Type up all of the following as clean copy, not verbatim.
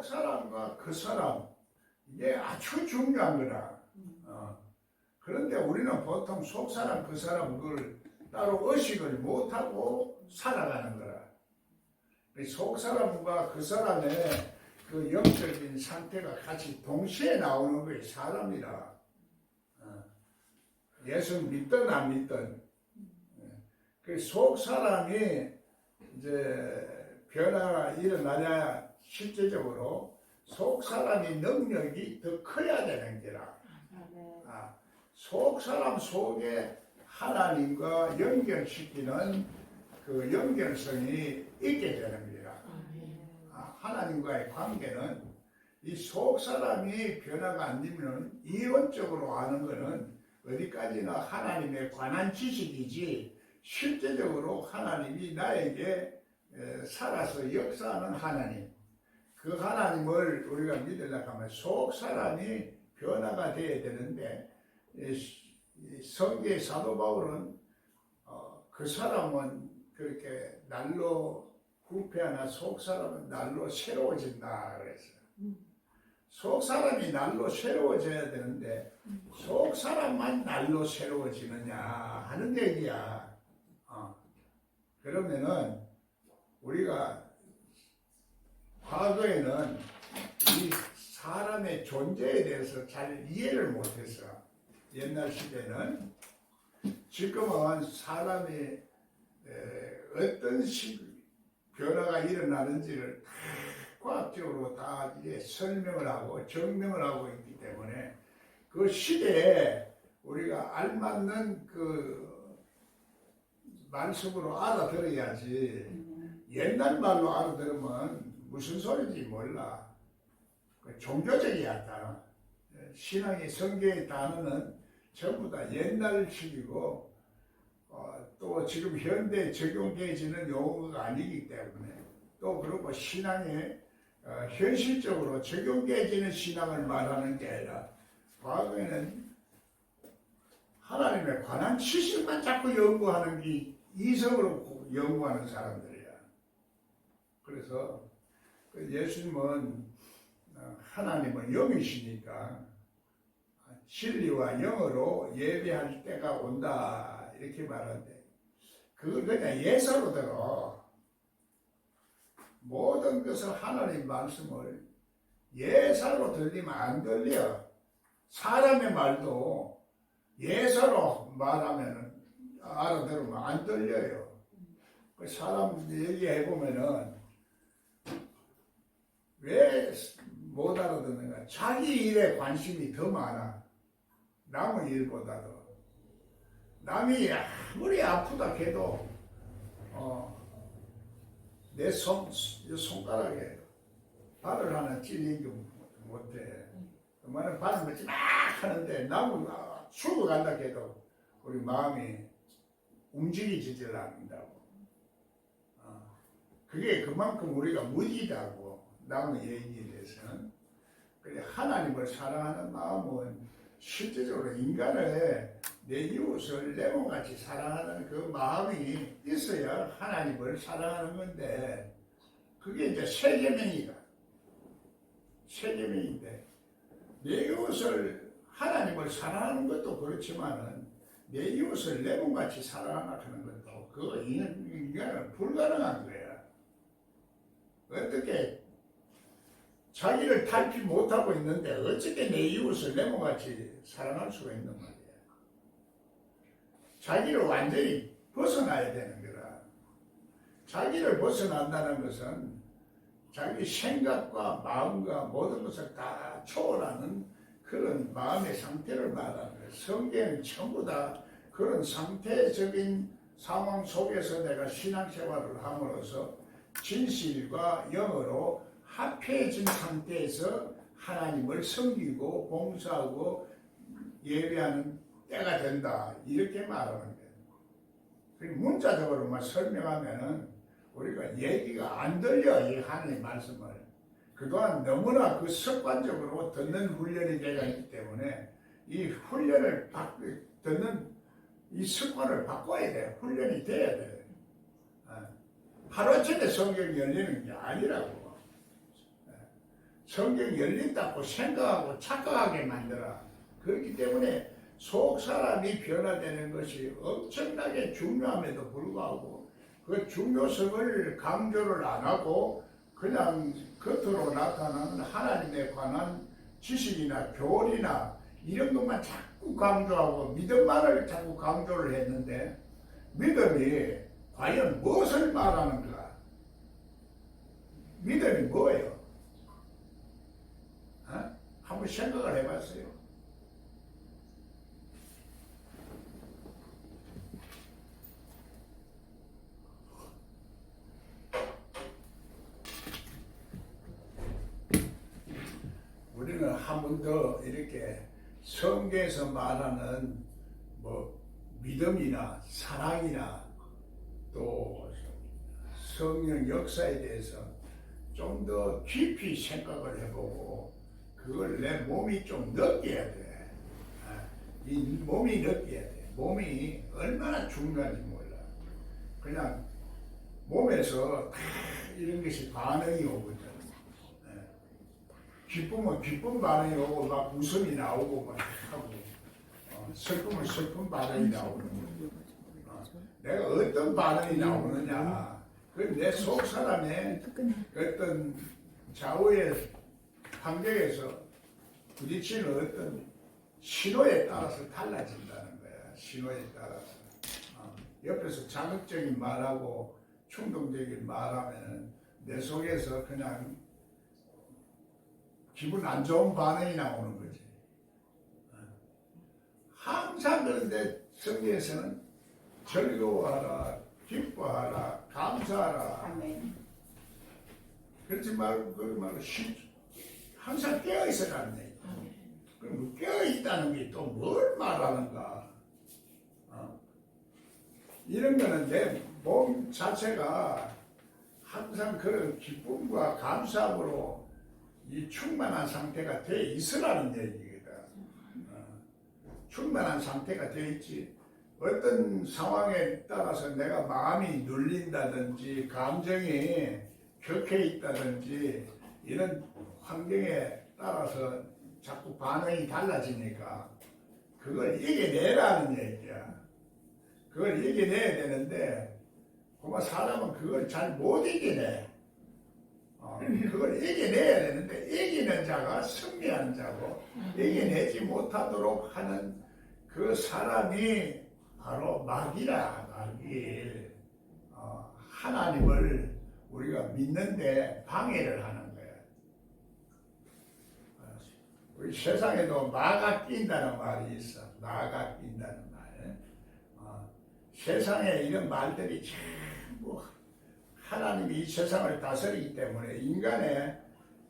속 사람과 그 사람, 이게 아주 중요한 거라. 그런데 우리는 보통 속 사람, 그 사람 그걸 따로 의식을 못하고 살아가는 거라. 속 사람과 그 사람의 그 영적인 상태가 같이 동시에 나오는 거예요. 사람이라. 예수 믿든 안 믿든. 그 속 사람이 이제 변화가 일어나냐 실제적으로 속 사람의 능력이 더 커야 되는 게라. 속 사람 속에 하나님과 연결시키는 그 연결성이 있게 되는 거라. 하나님과의 관계는 이 속 사람이 변화가 안 되면 이론적으로 아는 것은 어디까지나 하나님에 관한 지식이지 실제적으로 하나님이 나에게 살아서 역사하는 하나님, 그 하나님을 우리가 믿으려고 하면 속 사람이 변화가 되어야 되는데 성경의 사도 바울은 그 사람은 그렇게 날로 후패하나 속 사람은 날로 새로워진다 그랬어요. 속 사람이 날로 새로워져야 되는데 속 사람만 날로 새로워지느냐 하는 얘기야. 그러면은 우리가 과거에는 이 사람의 존재에 대해서 잘 이해를 못했어. 옛날 시대는. 지금은 사람이 어떤 변화가 일어나는지를 다 과학적으로 다 이제 설명을 하고 증명을 하고 있기 때문에 그 시대에 우리가 알맞는 그 말씀으로 알아들어야지 옛날 말로 알아들으면 무슨 소리인지 몰라. 종교적이야. 다. 신앙의 성경의 단어는 전부 다 옛날식이고 또 지금 현대에 적용되어지는 용어가 아니기 때문에 또 그리고 신앙에 현실적으로 적용되어지는 신앙을 말하는 게 아니라 과거에는 하나님에 관한 지식만 자꾸 연구하는 게 이성으로 연구하는 사람들이야. 그래서 예수님은 하나님은 영이시니까 진리와 영으로 예배할 때가 온다 이렇게 말하는데 그걸 그냥 예사로 들어. 모든 것을 하나님 말씀을 예사로 들리면 안 들려. 사람의 말도 예사로 말하면 알아들으면 안 들려요. 사람 얘기해보면은 왜 못 알아듣는가? 자기 일에 관심이 더 많아. 남의 일보다도. 남이 아무리 아프다 해도 내 손가락에 발을 하나 찔리지 못해. 그러면 발을 맞지 막 하는데 남은 죽어간다 해도 우리 마음이 움직이지를 않는다고. 그게 그만큼 우리가 무지다고. 남의 얘기에 대해서는. 그래 하나님을 사랑하는 마음은 실제적으로 인간을 내 이웃을 내 몸같이 사랑하는 그 마음이 있어야 하나님을 사랑하는 건데 그게 이제 세 계명이다. 세 계명인데 내 이웃을 하나님을 사랑하는 것도 그렇지만은 내 이웃을 내 몸같이 사랑하는 것도 그거 인간은 불가능한 거야. 어떻게 자기를 탈피 못하고 있는데 어떻게 내 이웃을 내 몸같이 사랑할 수가 있는 말이야. 자기를 완전히 벗어나야 되는 거라. 자기를 벗어난다는 것은 자기 생각과 마음과 모든 것을 다 초월하는 그런 마음의 상태를 말하는 거야. 성경은 전부 다 그런 상태적인 상황 속에서 내가 신앙생활을 함으로써 진실과 영어로 합해진 상태에서 하나님을 섬기고 봉사하고 예배하는 때가 된다 이렇게 말하는 거예요. 문자적으로만 설명하면은 우리가 얘기가 안 들려. 이 하나님 말씀을 그동안 너무나 그 습관적으로 듣는 훈련이 되어 있기 때문에 이 훈련을 듣는 이 습관을 바꿔야 돼. 훈련이 돼야 돼. 하루아침에 성경이 열리는 게 아니라고. 성경 열린다고 생각하고 착각하게 만들어. 그렇기 때문에 속 사람이 변화되는 것이 엄청나게 중요함에도 불구하고 그 중요성을 강조를 안 하고 그냥 겉으로 나타나는 하나님에 관한 지식이나 교리나 이런 것만 자꾸 강조하고 믿음만을 자꾸 강조를 했는데 믿음이 과연 무엇을 말하는가? 믿음이 뭐예요? 한번 생각을 해봤어요. 우리는 한 번 더 이렇게 성경에서 말하는 뭐 믿음이나 사랑이나 또 성령 역사에 대해서 좀 더 깊이 생각을 해보고 그걸 내 몸이 좀 느껴야 돼. 이 몸이 느껴야 돼. 몸이 얼마나 중요한지 몰라. 그냥 몸에서 다 이런 것이 반응이 오거든. 기쁨은 기쁨 반응이 오고 막 웃음이 나오고 막 하고 슬픔은 슬픔 반응이 나오는 거야. 내가 어떤 반응이 나오느냐 그 내 속 사람의 어떤 좌우의 환경에서 부딪히는 어떤 신호에 따라서 달라진다는 거야. 신호에 따라서 옆에서 자극적인 말하고 충동적인 말하면 내 속에서 그냥 기분 안 좋은 반응이 나오는 거지. 항상 그런데 성경에서는 즐거워하라, 기뻐하라, 감사하라. 아멘. 그렇지 말고 항상 깨어 있어라는 얘기. 그럼 깨어 있다는 게 또 뭘 말하는가? 이런 거는 내 몸 자체가 항상 그런 기쁨과 감사함으로 이 충만한 상태가 돼 있으라는 얘기거든. 충만한 상태가 돼 있지. 어떤 상황에 따라서 내가 마음이 눌린다든지 감정이 격해 있다든지 이런 환경에 따라서 자꾸 반응이 달라지니까 그걸 이겨내라는 얘기야. 그걸 이겨내야 되는데 그만 사람은 그걸 잘 못 이겨내. 그걸 이겨내야 되는데 이기는 자가 승리하는 자고 이겨내지 못하도록 하는 그 사람이 바로 마귀라. 마귀. 하나님을 우리가 믿는데 방해를 하는 거야. 우리 세상에도 마가 낀다는 말이 있어. 마가 낀다는 말. 세상에 이런 말들이 전부 하나님이 이 세상을 다스리기 때문에 인간의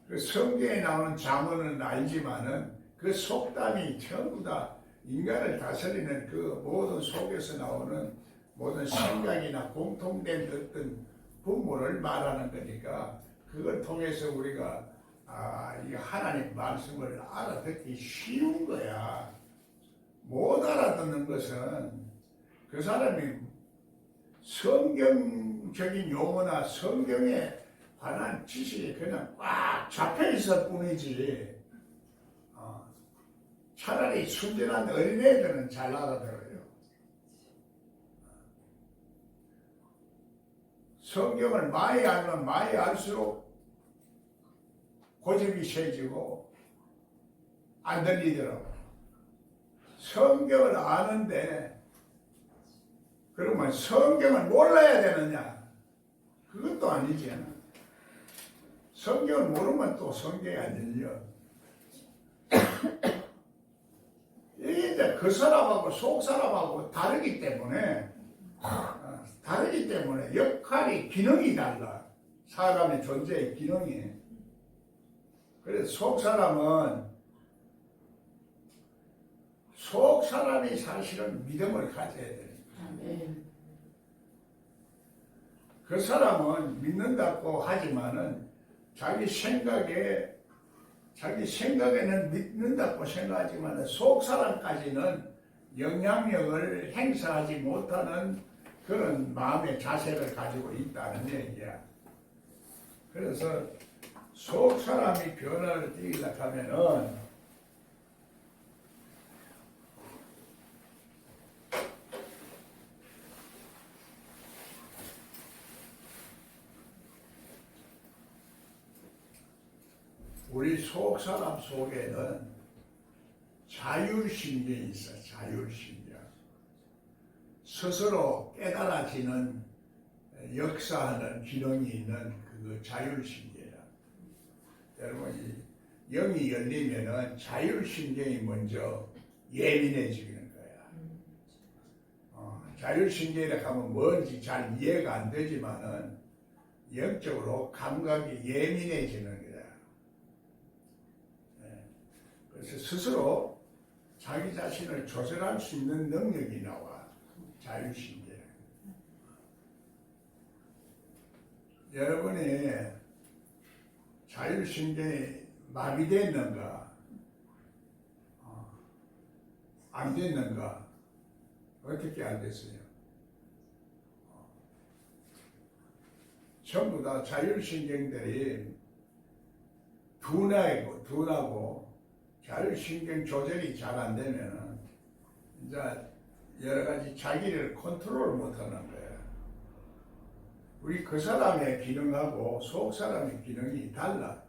그 성경에 나오는 자문은 알지만은 그 속담이 전부 다 인간을 다스리는 그 모든 속에서 나오는 모든 생각이나 공통된 어떤 부모를 말하는 거니까 그걸 통해서 우리가 이 하나님 말씀을 알아듣기 쉬운 거야. 못 알아듣는 것은 그 사람이 성경적인 용어나 성경에 관한 지식이 그냥 꽉 잡혀 있을 뿐이지. 차라리 순전한 어린애들은 잘 알아들어요. 성경을 많이 알면 많이 알수록 고집이 세지고 안 들리더라고. 성경을 아는데 그러면 성경을 몰라야 되느냐? 그것도 아니지. 성경을 모르면 또 성경이 안 열려. 이게 이제 그 사람하고 속 사람하고 다르기 때문에 역할이 기능이 달라. 사람의 존재의 기능이. 그래서 속 사람이 사실은 믿음을 가져야 돼. 그 사람은 믿는다고 하지만은 자기 생각에는 믿는다고 생각하지만 속 사람까지는 영향력을 행사하지 못하는 그런 마음의 자세를 가지고 있다는 얘기야. 그래서 속 사람이 변화를 띠기려고 하면은 우리 속 사람 속에는 자율신경이 있어. 자율신경. 스스로 깨달아지는 역사하는 기능이 있는 그 자율신경이야. 여러분, 영이 열리면은 자율신경이 먼저 예민해지는 거야. 자율신경이라고 하면 뭔지 잘 이해가 안 되지만은 영적으로 감각이 예민해지는 거야. 그래서 스스로 자기 자신을 조절할 수 있는 능력이 나와. 자율신경. 여러분이 자율신경이 마비됐는가 안 됐는가 어떻게 알겠어요? 전부 다 자율신경들이 둔하고 자율신경 조절이 잘 안 되면은 이제 여러 가지 자기를 컨트롤 못 하는 거예요. 우리 그 사람의 기능하고 속 사람의 기능이 달라.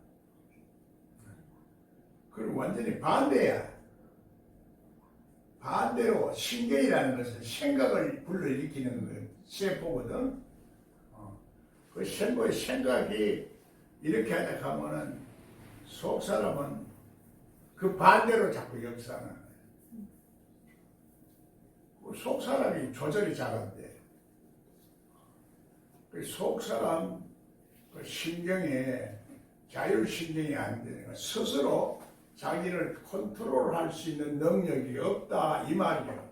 그럼 완전히 반대야. 반대로 신경이라는 것은 생각을 불러일으키는 거예요. 세포거든. 그 생각이 이렇게 하자 하면은 속 사람은 그 반대로 자꾸 역사하는 거예요. 속 사람이 조절이 잘 안 돼. 속 사람 그 신경에 자율신경이 안 되는 거 스스로 자기를 컨트롤할 수 있는 능력이 없다 이 말이에요.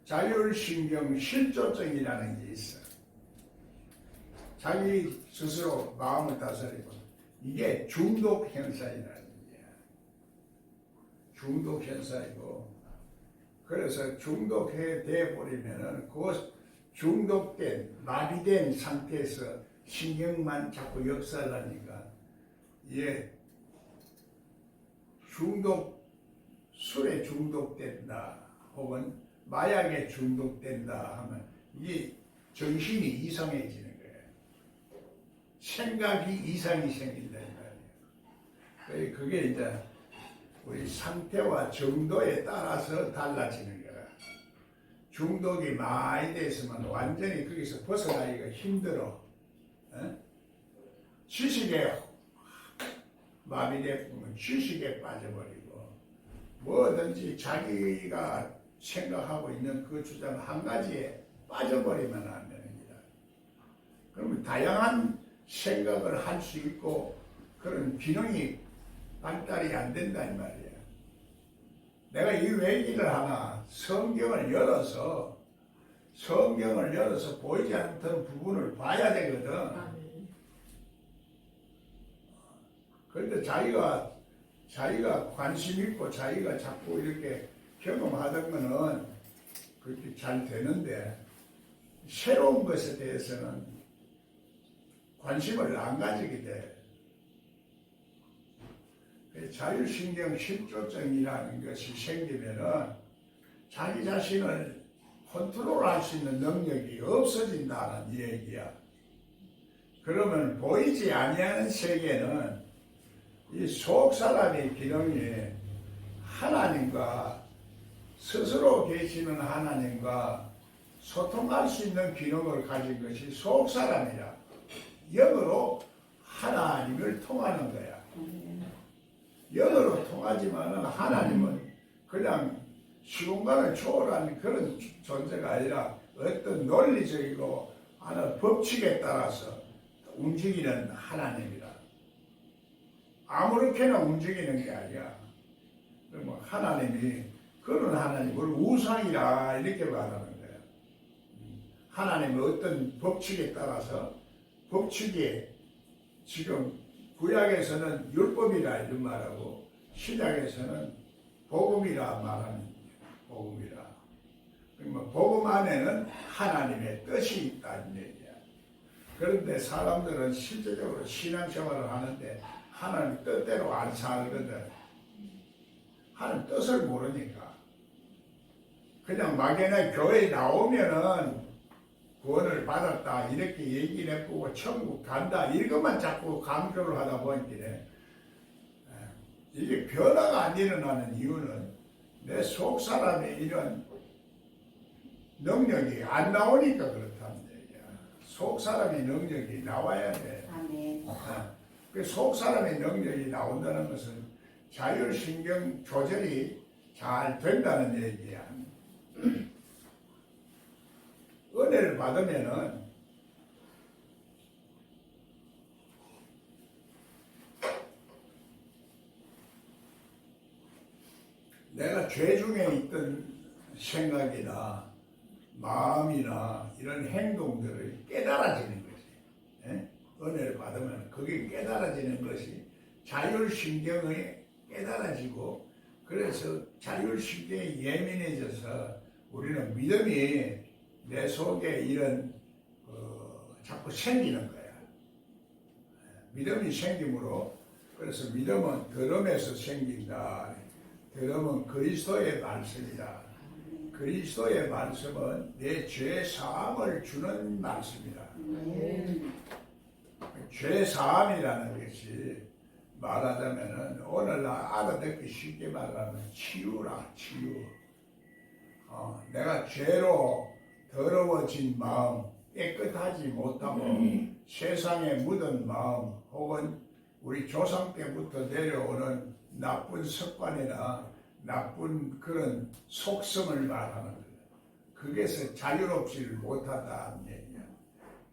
자율신경 실조증이라는 게 있어. 자기 스스로 마음을 다스리고 이게 중독 현상이라는 거야. 중독 현상이고 그래서 중독해 돼 버리면은 그 중독된 마비된 상태에서 신경만 자꾸 역사를 하니까 이게 술에 중독된다 혹은 마약에 중독된다 하면 이게 정신이 이상해지는 거예요. 생각이 이상이 생긴다 이 말이에요. 그게 이제 우리 상태와 정도에 따라서 달라지는 거야. 중독이 많이 됐으면 완전히 거기서 벗어나기가 힘들어. 지식에 마비되면 지식에 빠져버리고 뭐든지 자기가 생각하고 있는 그 주장 한 가지에 빠져버리면 안 됩니다. 그러면 다양한 생각을 할 수 있고 그런 기능이 발달이 안 된다 이 말이에요. 내가 이 얘기를 하나 성경을 열어서 보이지 않던 부분을 봐야 되거든. 그런데 자기가 관심 있고 자기가 자꾸 이렇게 경험하던 거는 그렇게 잘 되는데 새로운 것에 대해서는 관심을 안 가지게 돼. 자율신경 실조증이라는 것이 생기면은 자기 자신을 컨트롤할 수 있는 능력이 없어진다는 얘기야. 그러면 보이지 아니하는 세계는 이 속 사람의 기능이 하나님과 스스로 계시는 하나님과 소통할 수 있는 기능을 가진 것이 속 사람이야. 영으로 하나님을 통하는 거야. 영으로 통하지만은 하나님은 그냥 시공간을 초월한 그런 존재가 아니라 어떤 논리적이고 하는 법칙에 따라서 움직이는 하나님이라. 아무렇게나 움직이는 게 아니야. 그러면 하나님이 그런 하나님을 우상이라 이렇게 말하는 거야. 하나님의 어떤 법칙에 따라서 법칙이 지금 구약에서는 율법이라 이런 말하고 신약에서는 복음이라 말하는 복음이라. 그러면 복음 안에는 하나님의 뜻이 있다는 얘기야. 그런데 사람들은 실제적으로 신앙생활을 하는데 하나님 뜻대로 안 살거든. 하나님 뜻을 모르니까. 그냥 막연히 교회에 나오면은 구원을 받았다 이렇게 얘기를 해보고 천국 간다 이것만 자꾸 강조를 하다 보니까 이게 변화가 안 일어나는 이유는 내 속 사람의 이런 능력이 안 나오니까 그렇다는 얘기야. 속 사람의 능력이 나와야 돼. 아멘. 그 속 사람의 능력이 나온다는 것은 자율신경 조절이 잘 된다는 얘기야. 은혜를 받으면은 내가 죄 중에 있던 생각이나 마음이나 이런 행동들을 깨달아지는 거지. 예? 은혜를 받으면 그게 깨달아지는 것이 자율신경이 깨달아지고 그래서 자율신경이 예민해져서 우리는 믿음이 내 속에 이런 자꾸 생기는 거야. 믿음이 생김으로 그래서 믿음은 들음에서 생긴다. 들음은 그리스도의 말씀이다. 그리스도의 말씀은 내 죄 사함을 주는 말씀이다. 죄 사함이라는 것이 말하자면은 오늘날 알아듣기 쉽게 말하면 치유라 치유. 내가 죄로 더러워진 마음, 깨끗하지 못하고 세상에 묻은 마음 혹은 우리 조상 때부터 내려오는 나쁜 습관이나 나쁜 그런 속성을 말하는 거예요. 그게서 자유롭지를 못하다는 얘기야.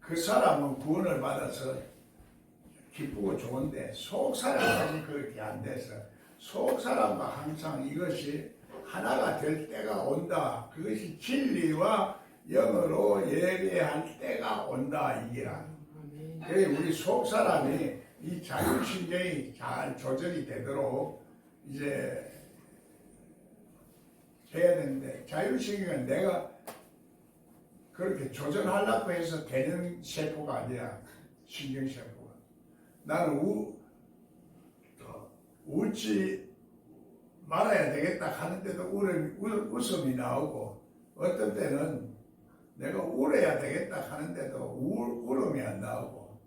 그 사람은 구원을 받아서 기쁘고 좋은데 속 사람까지 그렇게 안 돼서 속 사람과 항상 이것이 하나가 될 때가 온다. 그것이 진리와 영으로 예배할 때가 온다 이기라. 우리 속 사람이 이 자율신경이 잘 조절이 되도록 이제 해야 되는데 자율신경은 내가 그렇게 조절하려고 해서 되는 세포가 아니야. 신경세포가. 나는 웃지 말아야 되겠다 하는데도 웃음이 나오고 어떤 때는 내가 울어야 되겠다 하는데도 울음이 안 나오고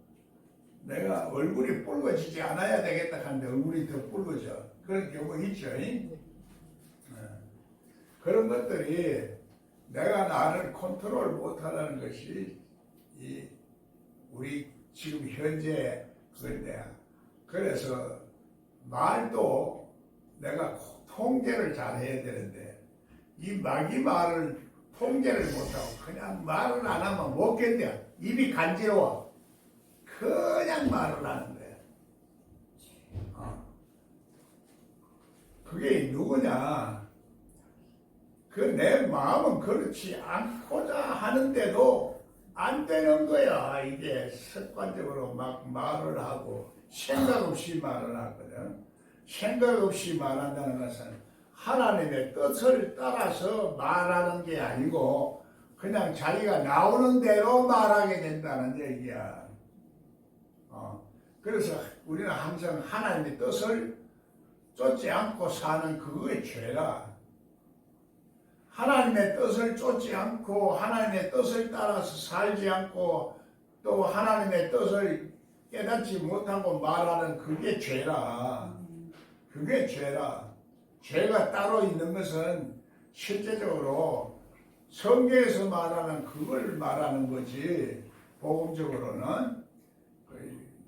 내가 얼굴이 붉어지지 않아야 되겠다 하는데 얼굴이 더 붉어져. 그런 경우 있죠. 그런 것들이 내가 나를 컨트롤 못하는 것이 우리 지금 현재 그건데 그래서 말도 내가 통제를 잘 해야 되는데 이 마귀 말을 통제를 못하고 그냥 말을 안 하면 못 견뎌. 입이 간지러워. 그냥 말을 하는 거야. 그게 누구냐? 그 내 마음은 그렇지 않고자 하는데도 안 되는 거야. 이게 습관적으로 막 말을 하고 생각 없이 말을 하거든. 생각 없이 말한다는 것은 하나님의 뜻을 따라서 말하는 게 아니고 그냥 자기가 나오는 대로 말하게 된다는 얘기야. 그래서 우리는 항상 하나님의 뜻을 쫓지 않고 사는 그거의 죄라. 하나님의 뜻을 쫓지 않고 하나님의 뜻을 따라서 살지 않고 또 하나님의 뜻을 깨닫지 못하고 말하는 그게 죄라. 그게 죄라. 죄가 따로 있는 것은 실제적으로 성경에서 말하는 그걸 말하는 거지. 복음적으로는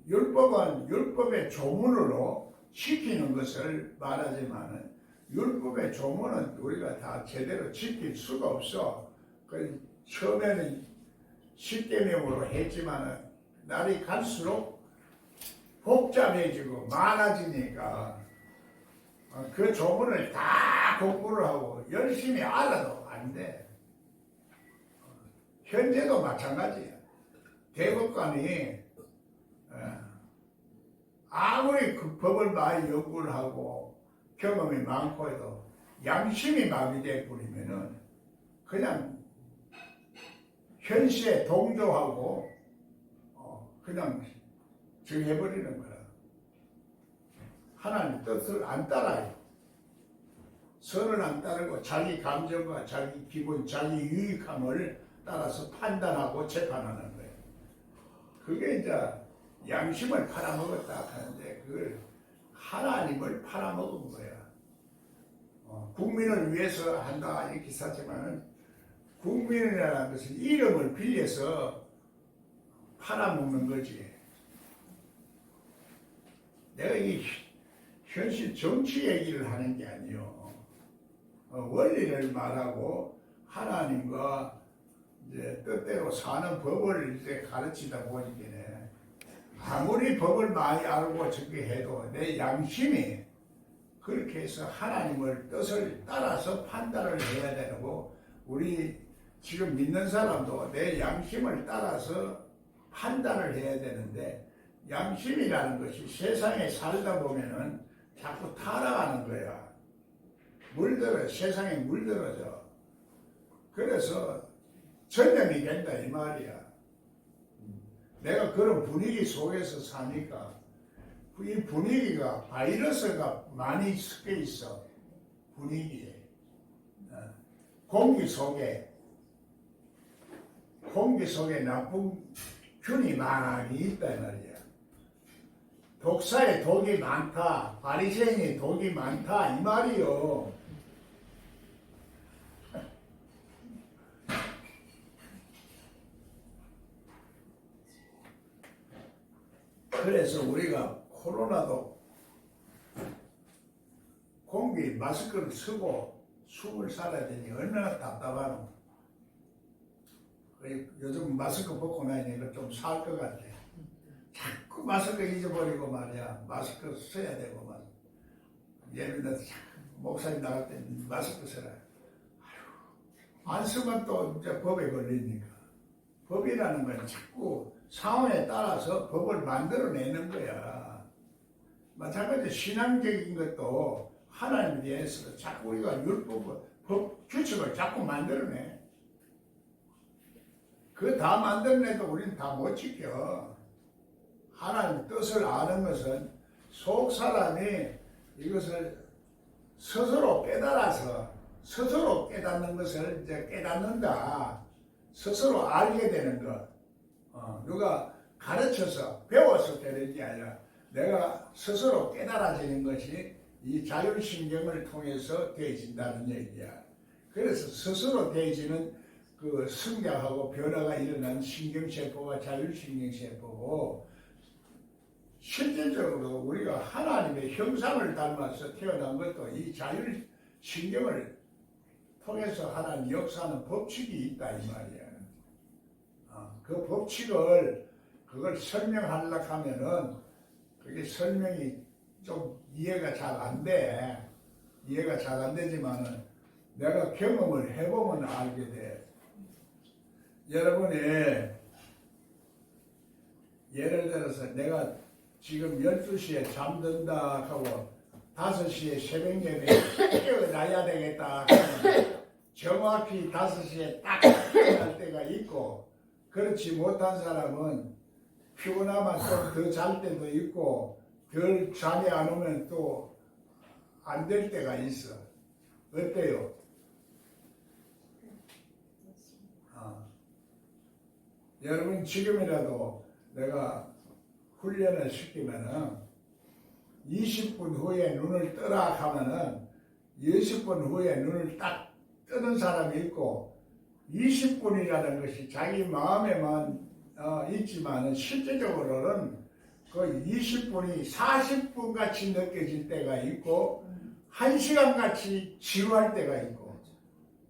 율법은 율법의 조문으로 지키는 것을 말하지만은 율법의 조문은 우리가 다 제대로 지킬 수가 없어. 처음에는 십계명으로 했지만은 날이 갈수록 복잡해지고 많아지니까 그 조문을 다 공부를 하고 열심히 알아도 안 돼. 현재도 마찬가지야. 대법관이 아무리 그 법을 많이 연구를 하고 경험이 많고 해도 양심이 마비돼 버리면은 그냥 현시에 동조하고 그냥 정해버리는 거라. 하나님 뜻을 안 따라요. 선을 안 따르고 자기 감정과 자기 기분, 자기 유익함을 따라서 판단하고 재판하는 거예요. 그게 이제 양심을 팔아먹었다 하는데 그걸 하나님을 팔아먹은 거야. 국민을 위해서 한다 이렇게 하지만 국민이라는 것은 이름을 빌려서 팔아먹는 거지. 내가 이 현실 정치 얘기를 하는 게 아니요. 원리를 말하고 하나님과 이제 뜻대로 사는 법을 이제 가르치다 보니까 아무리 법을 많이 알고 저렇게 해도 내 양심이 그렇게 해서 하나님을 뜻을 따라서 판단을 해야 되고 우리 지금 믿는 사람도 내 양심을 따라서 판단을 해야 되는데 양심이라는 것이 세상에 살다 보면은 자꾸 타락하는 거야. 세상에 물들어져. 그래서 전염이 된다 이 말이야. 내가 그런 분위기 속에서 사니까 이 분위기가 바이러스가 많이 섞여 있어. 분위기에. 공기 속에 나쁜 균이 많이 있다 말이야. 독사에 독이 많다, 바리새인이 독이 많다 이 말이요. 그래서 우리가 코로나도 공기 마스크를 쓰고 숨을 살아야 되니 얼마나 답답하노. 요즘 마스크 벗고 나니까 좀 살 것 같아. 자꾸 마스크 잊어버리고 말이야. 마스크 써야 되고 말이야. 예를 들어서 목사님 나갈 때 마스크 써라. 안 쓰면 또 이제 법에 걸리니까. 법이라는 건 자꾸 상황에 따라서 법을 만들어내는 거야. 마찬가지로 신앙적인 것도 하나님에 대해서 자꾸 우리가 법, 규칙을 자꾸 만들어내. 그거 다 만들어내도 우리는 다 못 지켜. 하나님 뜻을 아는 것은 속 사람이 이것을 스스로 깨달아서 스스로 깨닫는 것을 이제 깨닫는다. 스스로 알게 되는 것. 누가 가르쳐서 배워서 되는 게 아니라 내가 스스로 깨달아지는 것이 이 자율신경을 통해서 되어진다는 얘기야. 그래서 스스로 되어지는 그 성장하고 변화가 일어난 신경세포가 자율신경세포고 실질적으로 우리가 하나님의 형상을 닮아서 태어난 것도 이 자율신경을 통해서 하나님 역사하는 법칙이 있다 이 말이야. 그 법칙을 그걸 설명하려고 하면은 그게 설명이 좀 이해가 잘 안 돼. 이해가 잘 안 되지만은 내가 경험을 해보면 알게 돼. 여러분이 예를 들어서 내가 지금 12시에 잠든다 하고 5시에 새벽 예배에 깨어나야 되겠다 하면 정확히 5시에 딱 깨어날 때가 있고 그렇지 못한 사람은 피곤하면 좀 더 잘 때도 있고 덜 잠이 안 오면 또 안 될 때가 있어. 어때요? 여러분 지금이라도 내가 훈련을 시키면은 20분 후에 눈을 뜨라 하면은 20분 후에 눈을 딱 뜨는 사람이 있고 20분이라는 것이 자기 마음에만 있지만은 실제적으로는 그 20분이 40분 같이 느껴질 때가 있고 1시간 같이 지루할 때가 있고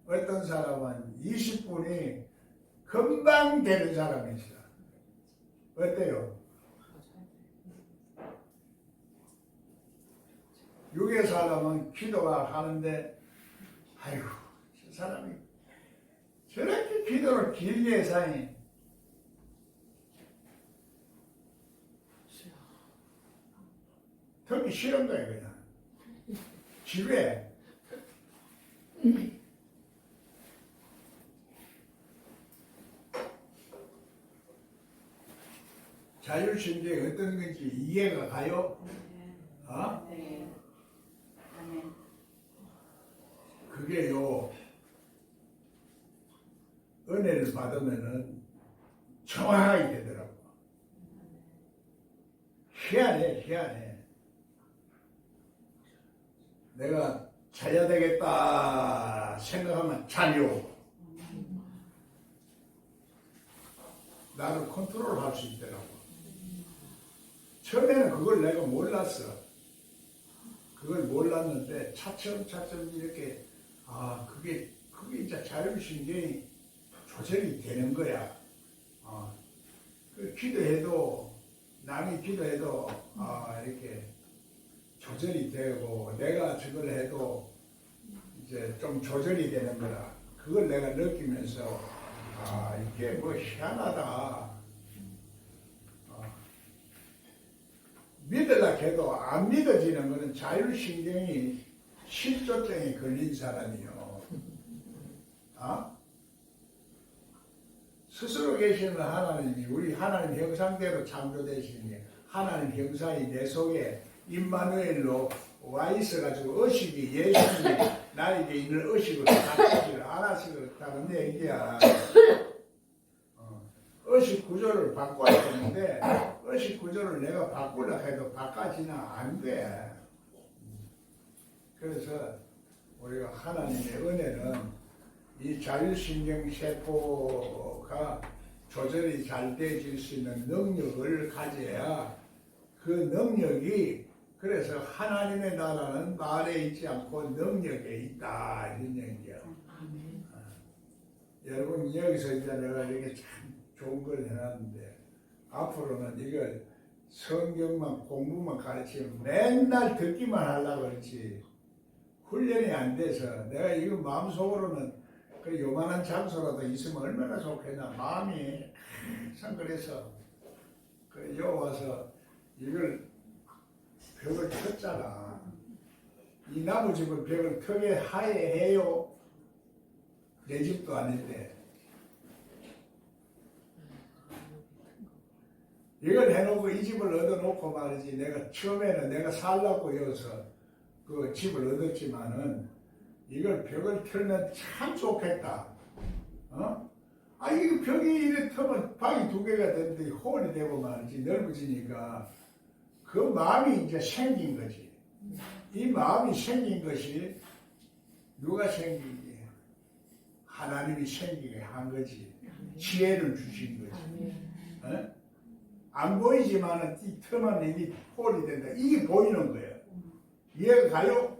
어떤 사람은 20분이 금방 되는 사람이 있어. 어때요? 육의 사람은 기도가 하는데 아이고 저 사람이 저렇게 기도를 길게 해사니 듣기 싫은 거야 그냥 지루해. 자율신경이 어떤 건지 이해가 가요? 어? 네. 아멘. 그게요, 은혜를 받으면은 정확하게 되더라고. 희한해, 희한해. 내가 자야 되겠다 생각하면 잠이 오고, 나를 컨트롤할 수 있더라고. 처음에는 그걸 내가 몰랐어. 그걸 몰랐는데 차츰차츰 이렇게 그게 이제 자율신경이 조절이 되는 거야. 그 기도해도 남이 기도해도 이렇게 조절이 되고 내가 저걸 해도 이제 좀 조절이 되는 거라. 그걸 내가 느끼면서 이게 뭐 희한하다. 믿으려 해도 안 믿어지는 것은 자율신경이 실조증에 걸린 사람이요. 스스로 계시는 하나님이 우리 하나님 형상대로 창조되시니 하나님 형상이 내 속에 임마누엘로 와 있어가지고 의식이 예수님이 나에게 있는 의식으로 바꾸지를 않았을 그렇다는 얘기야. 의식 구조를 바꿔야 되는데 의식 구조를 내가 바꾸려고 해도 바꿔지는 안 돼. 그래서 우리가 하나님의 은혜는 이 자율신경 세포가 조절이 잘 되어질 수 있는 능력을 가져야 그 능력이 그래서 하나님의 나라는 말에 있지 않고 능력에 있다 이런 얘기야. 여러분 여기서 이제 내가 이렇게 참 좋은 걸 해놨는데 앞으로는 이걸 성경만 공부만 가르치면 맨날 듣기만 하려고 그렇지 훈련이 안 돼서 내가 이거 마음속으로는 그 요만한 장소라도 있으면 얼마나 좋겠나 마음이 항상 그래서 그 여기 와서 이걸 벽을 쳤잖아. 이 나무 집은 벽을 크게 하에 해요. 내 집도 아닌데 이걸 해놓고 이 집을 얻어놓고 말이지 내가 처음에는 내가 살라고 여기서 그 집을 얻었지만은 이걸 벽을 틀면 참 좋겠다. 이거 벽이 이래 틀면 방이 2개가 되는데 홀이 되고 말이지 넓어지니까 그 마음이 이제 생긴 거지. 이 마음이 생긴 것이 누가 생긴 게 하나님이 생기게 한 거지. 지혜를 주신 거지. 안 보이지만은 이 틈은 이미 홀이 된다. 이게 보이는 거예요. 이해가 가요?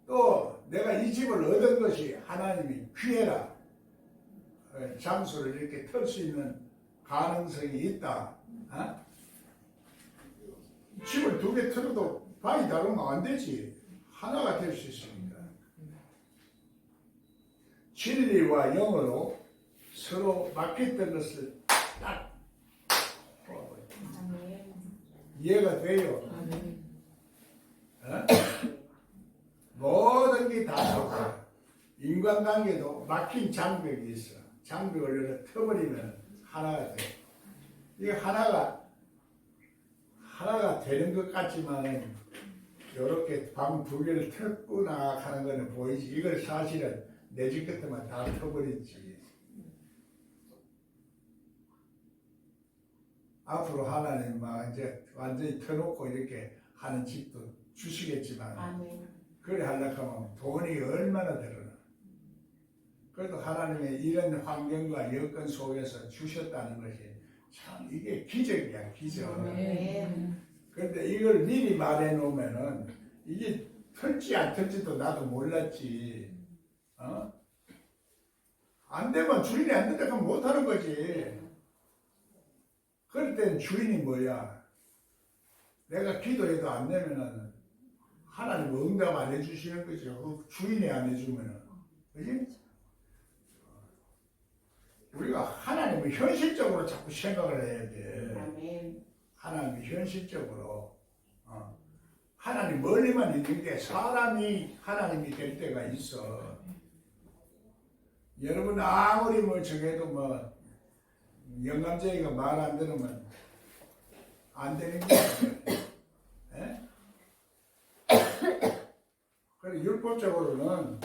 또 내가 이 집을 얻은 것이 하나님이 귀해라. 장소를 이렇게 털 수 있는 가능성이 있다. 집을 2개 틀어도 방이 다르면 안 되지. 하나가 될 수 있습니다. 진리와 영으로 서로 막혔던 것을 딱 풀어버려요. 이해가 돼요? 모든 게 다 좋다. 인간관계도 막힌 장벽이 있어. 장벽을 이렇게 터버리면 하나가 돼. 이게 하나가 되는 것 같지만 이렇게 방 2개를 털고 나가는 거는 보이지. 이걸 사실은 내 집 끝에만 다 터버리지. 앞으로 하나님 막 이제 완전히 터놓고 이렇게 하는 집도 주시겠지만 그래 하려고 하면 돈이 얼마나 들어나. 그래도 하나님의 이런 환경과 여건 속에서 주셨다는 것이 참 이게 기적이야, 기적. 그런데 이걸 미리 말해 놓으면은 이게 털지 안 털지도 나도 몰랐지. 안 되면 주인이 안 된다 그러면 못 하는 거지. 그럴 땐 주인이 뭐야? 내가 기도해도 안 되면은 하나님 응답 안 해주시는 거죠. 그 주인이 안 해주면은. 그지? 우리가 하나님을 현실적으로 자꾸 생각을 해야 돼. 하나님이 현실적으로. 하나님 멀리만 있는 게 사람이 하나님이 될 때가 있어. 여러분 아무리 뭐 저게도 뭐 영감쟁이가 말 안 들으면 안 되는 거예요. 예? 그리고 율법적으로는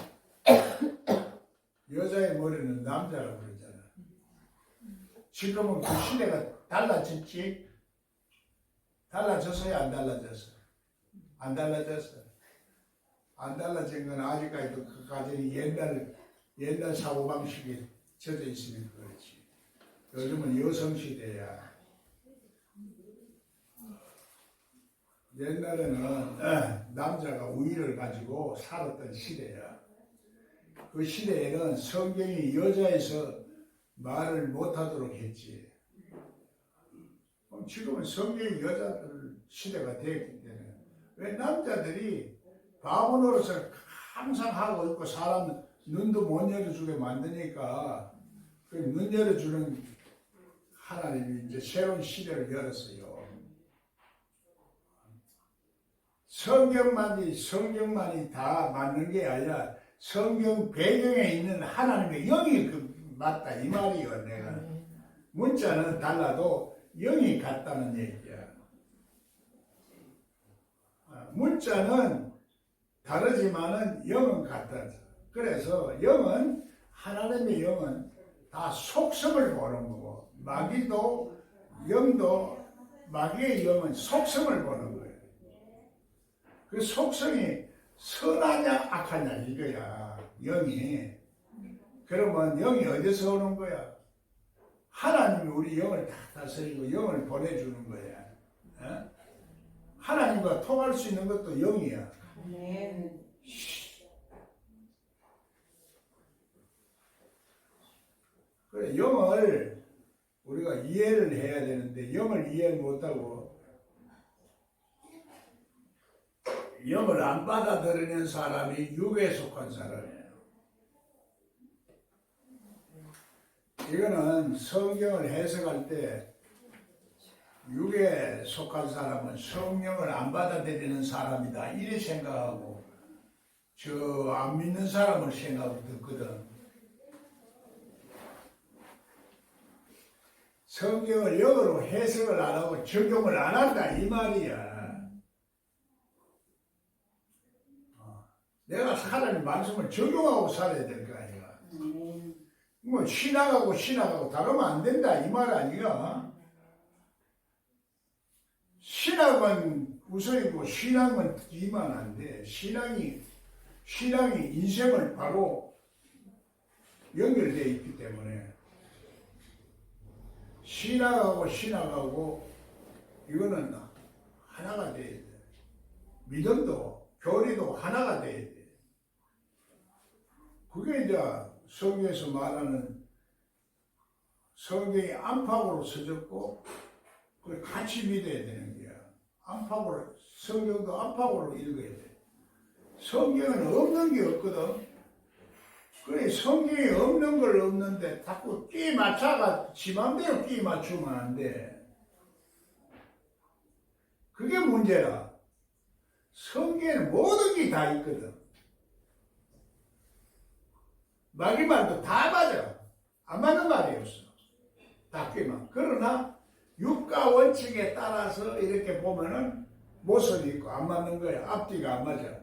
여자의 머리는 남자라고 그러잖아. 지금은 그 시대가 달라졌지? 달라졌어요? 안 달라졌어? 안 달라졌어. 안 달라진 건 아직까지도 그 가정이 옛날 사고방식에 젖어 있으면 그렇지. 요즘은 여성시대야. 옛날에는 남자가 우위를 가지고 살았던 시대야. 그 시대에는 성경이 여자에서 말을 못하도록 했지. 그럼 지금은 성경이 여자들 시대가 되었기 때문에 왜 남자들이 바보 노릇을 항상 하고 있고 사람 눈도 못 열어주게 만드니까 그 눈 열어주는 하나님이 이제 새로운 시대를 열었어요. 성경만이 다 맞는 게 아니라 성경 배경에 있는 하나님의 영이 맞다 이 말이요. 내가 문자는 달라도 영이 같다는 얘기야. 문자는 다르지만은 영은 같다. 그래서 하나님의 영은 다 속성을 보는 거고 마귀도 영도 마귀의 영은 속성을 보는 거예요. 그 속성이 선하냐 악하냐 이거야. 영이. 그러면 영이 어디서 오는 거야? 하나님이 우리 영을 다 다스리고 영을 보내주는 거야. 어? 하나님과 통할 수 있는 것도 영이야. 아멘. 그래, 영을 우리가 이해를 해야 되는데 영을 이해 못하고 영을 안 받아들이는 사람이 육에 속한 사람이에요. 이거는 성경을 해석할 때 육에 속한 사람은 성령을 안 받아들이는 사람이다 이래 생각하고 저 안 믿는 사람을 생각하고 듣거든. 성경을 영어로 해석을 안 하고 적용을 안 한다 이 말이야. 내가 하나님 말씀을 적용하고 살아야 될 거 아니야. 뭐 신학하고 다르면 안 된다 이 말 아니야. 신학은 우선이고 신앙은 뒤만 안 돼. 신앙이 인생을 바로 연결되어 있기 때문에 신학하고 이거는 하나가 돼야 돼. 믿음도 교리도 하나가 돼야 돼. 그게 이제 성경에서 말하는 성경이 안팎으로 써졌고 그걸 같이 믿어야 되는 거야. 안팎으로 성경도 안팎으로 읽어야 돼. 성경은 없는 게 없거든. 그래 성경에 없는 걸 없는데 자꾸 끼 맞춰가 지 맘대로 끼 맞추면 안 돼. 그게 문제라. 성경에는 모든 게 다 있거든. 마귀 말도 다 맞아. 안 맞는 말이 없어. 다 끼만. 그러나 육가 원칙에 따라서 이렇게 보면은 모습이 있고 안 맞는 거야. 앞뒤가 안 맞아.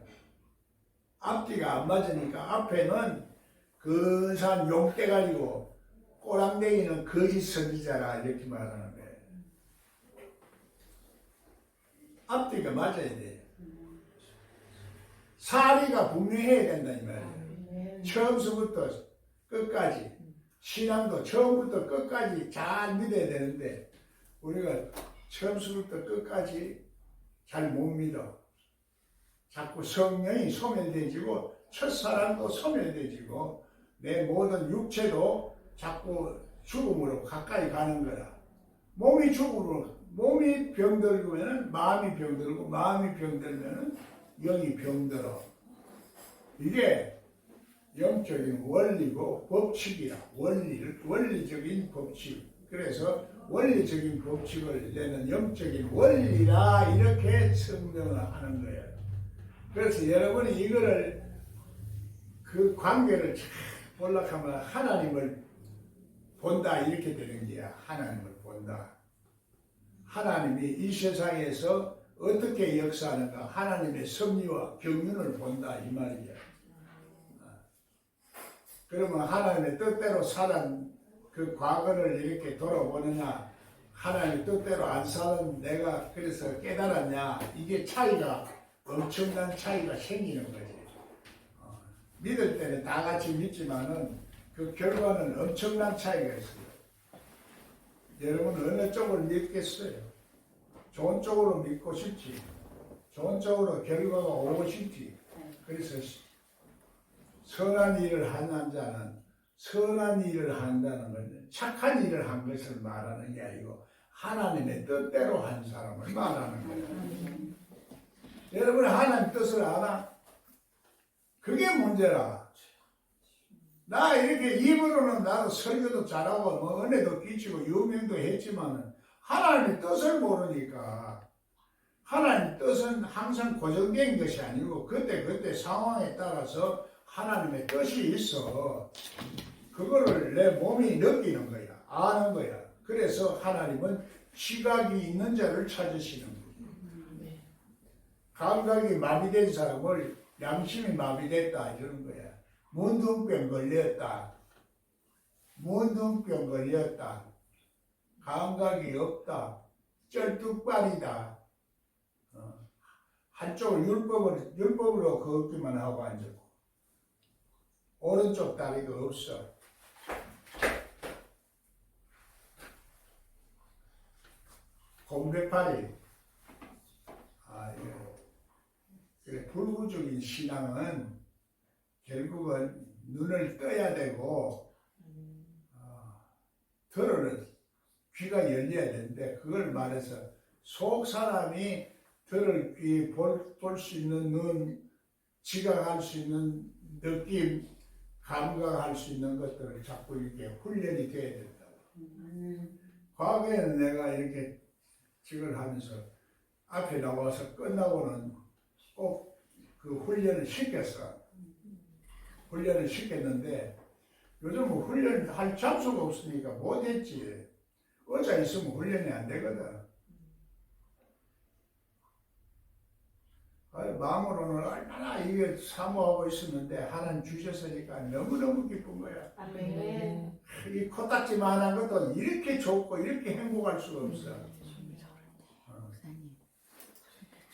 앞뒤가 안 맞으니까 앞에는 근사한 용대가리고 꼬랑댕이는 거짓 선지자라 이렇게 말하는 거예요. 앞뒤가 맞아야 돼. 사리가 분명해야 된다 이 말이에요. 처음서부터 끝까지 신앙도 처음부터 끝까지 잘 믿어야 되는데 우리가 처음서부터 끝까지 잘 못 믿어. 자꾸 성령이 소멸되지고 첫사랑도 소멸되지고 내 모든 육체도 자꾸 죽음으로 가까이 가는 거라. 몸이 병들면 마음이 병들고 마음이 병들면 영이 병들어. 이게 영적인 원리고 법칙이야. 원리적인 법칙. 그래서 원리적인 법칙을 내는 영적인 원리라 이렇게 설명을 하는 거예요. 그래서 여러분이 이거를 그 관계를 잘 볼락하면 하나님을 본다 이렇게 되는 거야. 하나님을 본다. 하나님이 이 세상에서 어떻게 역사하는가 하나님의 섭리와 경륜을 본다 이 말이야. 그러면 하나님의 뜻대로 살은 그 과거를 이렇게 돌아보느냐 하나님의 뜻대로 안 사는 내가 그래서 깨달았냐 이게 차이가 엄청난 차이가 생기는 거지. 믿을 때는 다 같이 믿지만은 그 결과는 엄청난 차이가 있어요. 여러분은 어느 쪽을 믿겠어요? 좋은 쪽으로 믿고 싶지. 좋은 쪽으로 결과가 오고 싶지. 그래서 선한 일을 하는 자는 선한 일을 한다는 건 착한 일을 한 것을 말하는 게 아니고 하나님의 뜻대로 한 사람을 말하는 거예요. 여러분 하나님 뜻을 아나? 그게 문제라. 나 이렇게 입으로는 나도 설교도 잘하고 뭐 은혜도 끼치고 유명도 했지만은 하나님의 뜻을 모르니까 하나님의 뜻은 항상 고정된 것이 아니고 그때 상황에 따라서 하나님의 뜻이 있어. 그거를 내 몸이 느끼는 거야. 아는 거야. 그래서 하나님은 시각이 있는 자를 찾으시는 거야. 감각이 마비된 사람을 양심이 마비됐다 이러는 거야. 문둥병 걸렸다. 문둥병 걸렸다. 감각이 없다. 쩔뚝발이다. 한쪽을 율법으로 걷기만 하고 앉았고 오른쪽 다리가 없어. 공백팔이. 그래, 불구적인 신앙은 결국은 눈을 떠야 되고 귀가 열려야 되는데 그걸 말해서 속 사람이 볼 수 있는 눈, 지각할 수 있는 느낌, 감각할 수 있는 것들을 자꾸 이렇게 훈련이 돼야 된다고. 과거에는 내가 이렇게 직을 하면서 앞에 나와서 끝나고는 꼭 그 훈련을 시켰어. 훈련을 시켰는데 요즘은 훈련할 장소가 없으니까 못했지. 의자 있으면 훈련이 안 되거든. 마음으로는 얼마나 이게 사모하고 있었는데 하나님 주셨으니까 너무너무 기쁜 거야. 아멘. 이 코딱지만한 것도 이렇게 좋고 이렇게 행복할 수가 없어.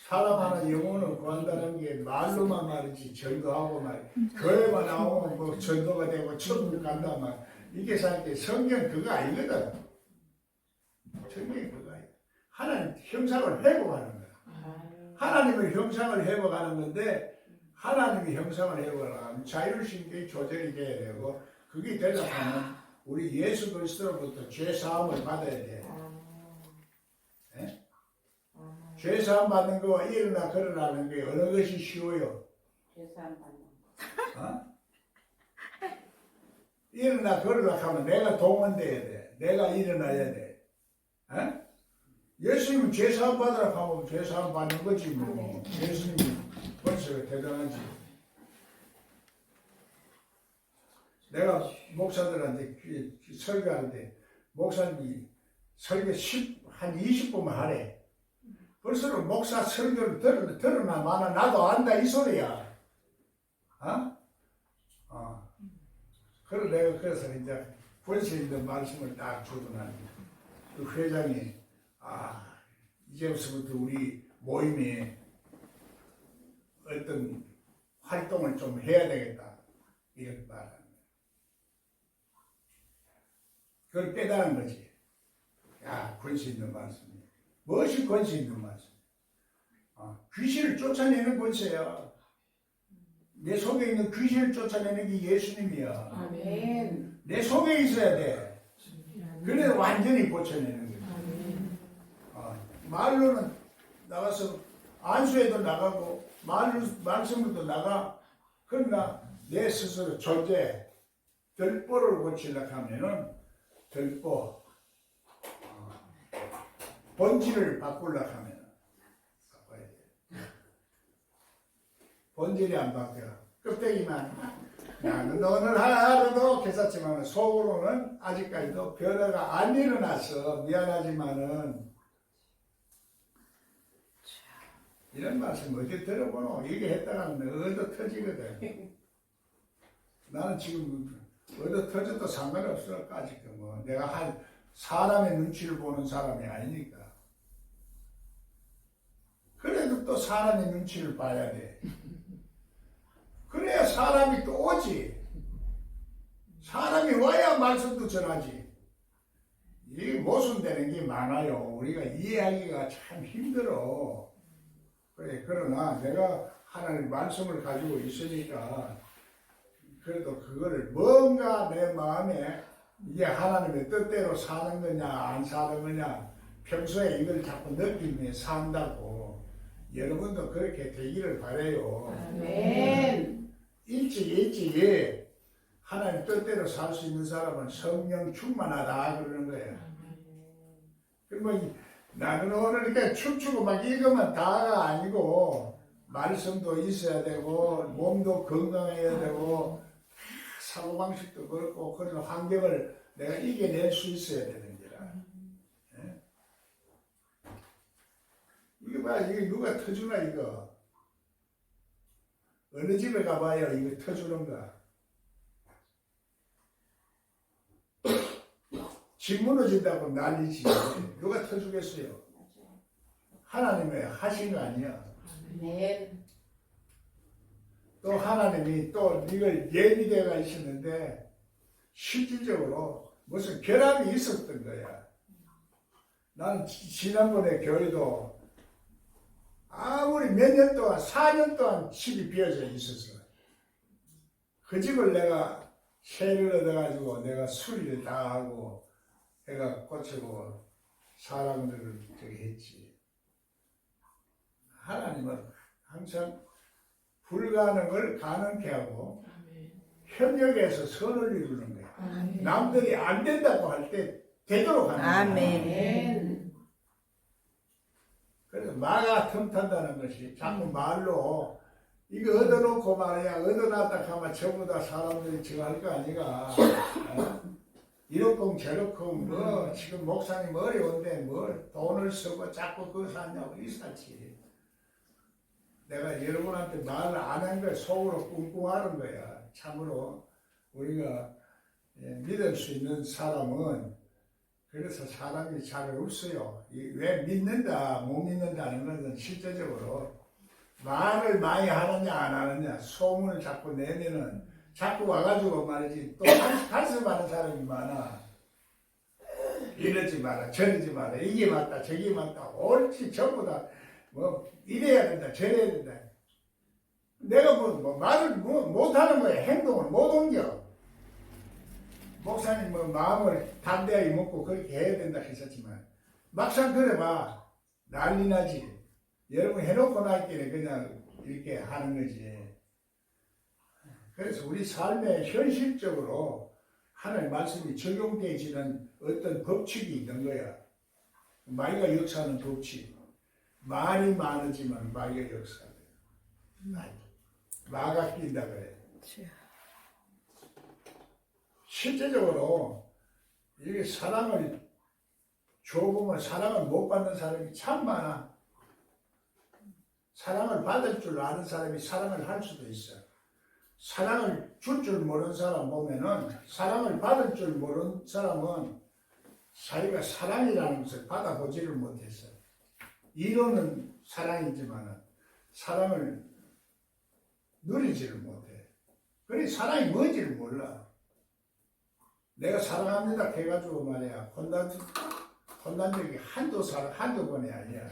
사람 하나 영혼을 구한다는 게 말로만 말이지 전도하고 교회만 나오면 뭐 전도가 되고 천국 간다 말 이게 사실 성경 그거 아니거든. 성경 그거 아니야. 하나님 형상을 회복하는 거야. 하나님의 형상을 회복하는 건데 하나님의 형상을 회복하면 자율신경이 조절이 돼야 되고 그게 되려면 우리 예수 그리스도로부터 죄 사함을 받아야 돼. 죄 사함 받는 거와 일어나 걸으라는 게 어느 것이 쉬워요? 죄 사함 받는 거. 일어나 걸으라 하면 내가 동원돼야 돼. 내가 일어나야 돼. 예수님은 죄 사함 받으라 하면 죄 사함 받는 거지 뭐. 예수님이 벌써 대단하지. 내가 목사들한테 설교하는데 목사님이 설교 한 20분만 하래. 벌써 목사 설교를 들으나 마나 나도 안다 이 소리야. 그래서 이제 권세 있는 말씀을 딱 주더니 그 회장이 이제부터 우리 모임에 어떤 활동을 좀 해야 되겠다 이렇게 말하는 거야. 그걸 깨달은 거지. 야, 권세 있는 말씀이. 무엇이 권세 있는 말씀? 귀신을 쫓아내는 권세야. 내 속에 있는 귀신을 쫓아내는 게 예수님이야. 아멘. 내 속에 있어야 돼. 그래 완전히 고쳐내는 거야. 말로는 나가서 안수에도 나가고 말씀으로도 나가. 그러나 내 스스로 존재 덜보를 고치려고 하면은 덜보 본질을 바꾸려고 하면 바꿔야 돼. 본질이 안 바뀌어. 껍데기만 나는 오늘 하루도 괜찮지만 속으로는 아직까지도 변화가 안 일어나서 미안하지만은 이런 말씀 어디 들어보노? 얘기했다가는 얻어 터지거든. 나는 지금 얻어 터져도 상관없어. 아직도 뭐 내가 한 사람의 눈치를 보는 사람이 아니니까. 그래도 또 사람의 눈치를 봐야 돼. 그래야 사람이 또 오지. 사람이 와야 말씀도 전하지. 이게 모순되는 게 많아요. 우리가 이해하기가 참 힘들어. 그래, 그러나 내가 하나님 말씀을 가지고 있으니까 그래도 그거를 뭔가 내 마음에 이게 하나님의 뜻대로 사는 거냐 안 사는 거냐 평소에 이걸 자꾸 느끼며 산다고 여러분도 그렇게 되기를 바라요. 아멘. 일찍 하나님 뜻대로 살 수 있는 사람은 성령 충만하다 그러는 거예요. 그러면 나는 오늘 이렇게 춤추고 막 이거만 다가 아니고 말씀도 있어야 되고 몸도 건강해야 되고 사고방식도 그렇고 그런 환경을 내가 이겨낼 수 있어야 되는 거라. 예? 이거 봐, 이거 누가 터주나 이거. 어느 집에 가봐요 이거 터주는가. 집 무너진다고 난리지. 누가 터주겠어요? 하나님의 하신 거 아니야. 아멘. 또 하나님이 또 이걸 예비대가 있었는데 실질적으로 무슨 결함이 있었던 거야. 나는 지난번에 교회도 아무리 몇 년 동안 4년 동안 집이 비어져 있었어. 그 집을 내가 세를 얻어가지고 내가 수리를 다 하고 해가 고치고 사람들을 저기 했지. 하나님은 항상 불가능을 가능케 하고 협력해서 선을 이루는 거야. 아멘. 남들이 안 된다고 할 때 되도록 하는 거야. 아멘. 그래서 마가 틈탄다는 것이 자꾸 말로 이거 얻어놓고 말이야 얻어놨다 하면 전부 다 사람들이 저거 할 거 아니가. 이렇쿵 저렇쿵 뭐 지금 목사님 어려운데 뭘 돈을 쓰고 자꾸 그거 사냐고 이사치. 내가 여러분한테 말을 안 한 거야. 속으로 꿍꿍하는 거야. 참으로 우리가 믿을 수 있는 사람은 그래서 사람이 잘 없어요. 왜 믿는다 못 믿는다는 것은 실제적으로 말을 많이 하느냐 안 하느냐 소문을 자꾸 내면은 자꾸 와가지고 말이지 또 간섭하는 사람이 많아. 이러지 마라 저러지 마라 이게 맞다 저게 맞다 옳지 전부 다 뭐 이래야 된다 저래야 된다. 내가 뭐 말을 못하는 거야. 행동을 못 옮겨. 목사님 뭐 마음을 담대하게 먹고 그렇게 해야 된다 했었지만 막상 그래봐 난리 나지. 여러분 해놓고 나있기는 그냥 이렇게 하는 거지. 그래서 우리 삶에 현실적으로 하나님 말씀이 적용되지는 어떤 법칙이 있는 거야. 마귀가 역사하는 법칙. 말이 많으지만 마귀가 역사돼. 마가 낀다 그래. 실제적으로 이게 사랑을 줘보면 사랑을 못 받는 사람이 참 많아. 사랑을 받을 줄 아는 사람이 사랑을 할 수도 있어. 사랑을 줄 줄 모르는 사람 보면은 사랑을 받을 줄 모르는 사람은 자기가 사랑이라는 것을 받아보지를 못했어. 이론은 사랑이지만 사랑을 누리지를 못해. 그래 사랑이 뭔지를 몰라. 내가 사랑합니다 해가지고 말이야 혼난 적이 한두 번이 아니야.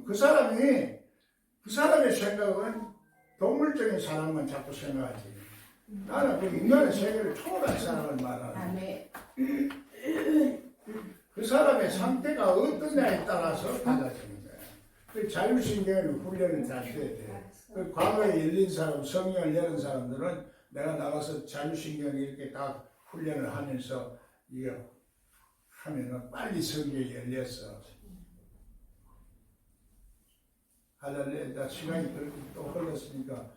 그 사람의 생각은 동물적인 사랑만 자꾸 생각하지. 나는 그 인간의 세계를 초월한 사랑을 말하는. 아멘. 그 사람의 상태가 어떠냐에 따라서 달라지는 거야. 그 자율신경을 훈련을 잘 해야 돼. 그 과거에 열린 사람, 성경을 열은 사람들은 내가 나가서 자율신경을 이렇게 딱 훈련을 하면서 이거 하면은 빨리 성경이 열렸어. 할렐루야. 시간이 그렇게 또 흘렀으니까